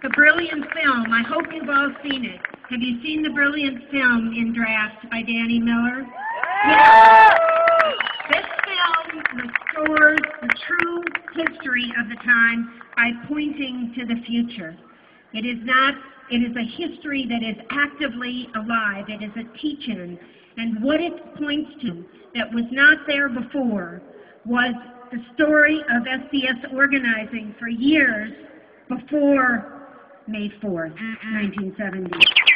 The brilliant film. I hope you've all seen it. Have you seen the brilliant film In Draft by Danny Miller? Yeah. This film restores the true history of the time by pointing to the future. It is a history that is actively alive. It is a teach-in. And what it points to that was not there before was the story of SDS organizing for years before May 4th, 1970.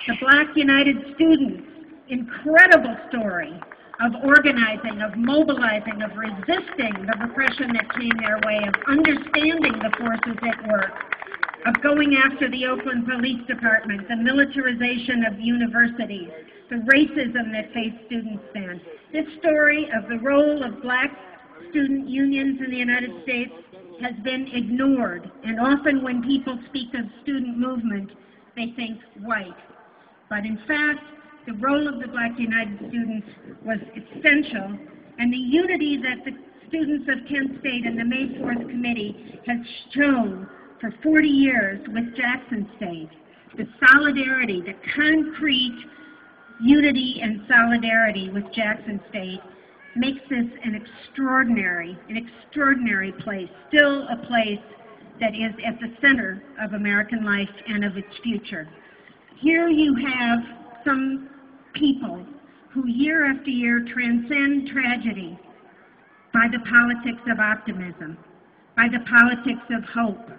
The Black United Students, incredible story of organizing, of mobilizing, of resisting the repression that came their way, of understanding the forces at work, of going after the Oakland Police Department, the militarization of universities, the racism that faced students then. This story of the role of Black student unions in the United States has been ignored, and often when people speak of student movement, they think white. But in fact, the role of the Black United Students was essential, and the unity that the students of Kent State and the May 4th Committee has shown for 40 years with Jackson State, the solidarity, the concrete unity and solidarity with Jackson State makes this an extraordinary place, still a place that is at the center of American life and of its future. Here you have some people who year after year transcend tragedy by the politics of optimism, by the politics of hope,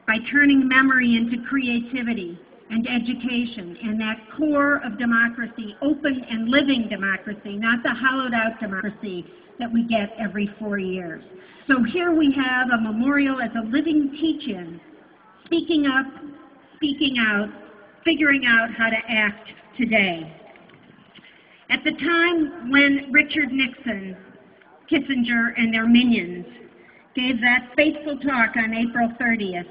by turning memory into creativity and education, and that core of democracy, open and living democracy, not the hollowed out democracy that we get every 4 years. So here we have a memorial as a living teach-in, speaking up, speaking out, figuring out how to act today. At the time when Richard Nixon, Kissinger, and their minions gave that fateful talk on April 30th,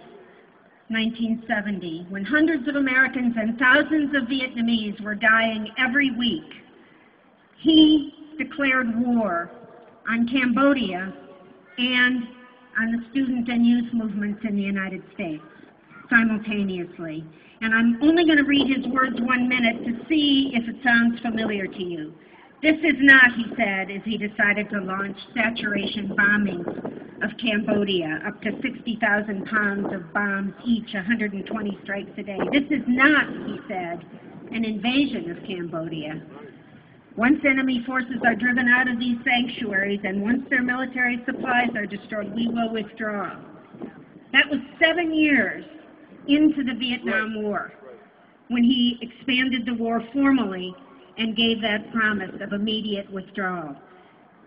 1970, when hundreds of Americans and thousands of Vietnamese were dying every week, he declared war on Cambodia and on the student and youth movements in the United States simultaneously. And I'm only going to read his words 1 minute to see if it sounds familiar to you. This is not, he said, as he decided to launch saturation bombings of Cambodia, up to 60,000 pounds of bombs each, 120 strikes a day. This is not, he said, an invasion of Cambodia. Once enemy forces are driven out of these sanctuaries and once their military supplies are destroyed, we will withdraw. That was 7 years into the Vietnam War when he expanded the war formally and gave that promise of immediate withdrawal.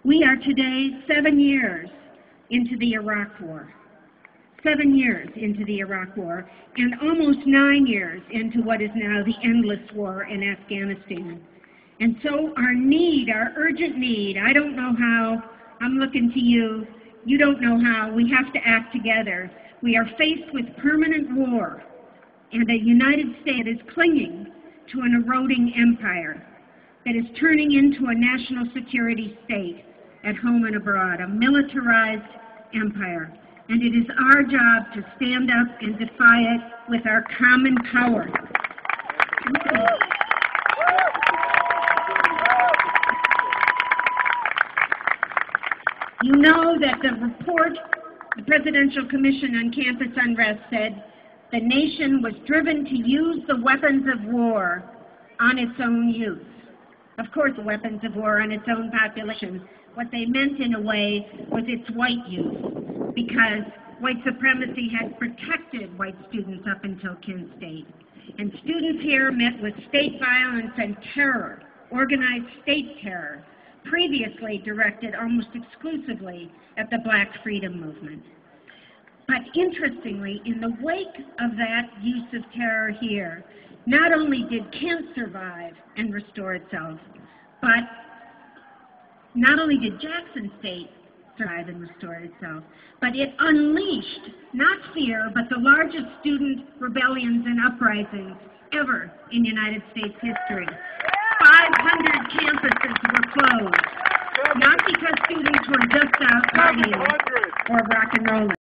We are today 7 years into the Iraq War. 7 years into the Iraq War, and almost 9 years into what is now the endless war in Afghanistan. And so our need, our urgent need, I don't know how, I'm looking to you, you don't know how, we have to act together. We are faced with permanent war and a United States that is clinging to an eroding empire, that is turning into a national security state at home and abroad, a militarized empire. And it is our job to stand up and defy it with our common power. You know that the report, the Presidential Commission on Campus Unrest said the nation was driven to use the weapons of war on its own youth. Of course, weapons of war on its own population. What they meant in a way was its white youth, because white supremacy had protected white students up until Kent State. And students here met with state violence and terror, organized state terror, previously directed almost exclusively at the Black Freedom Movement. But interestingly, in the wake of that use of terror here, not only did Kent survive and restore itself, but not only did Jackson State survive and restore itself, but it unleashed, not fear, but the largest student rebellions and uprisings ever in United States history. 500 campuses were closed, not because students were just out partying or rock and rolling.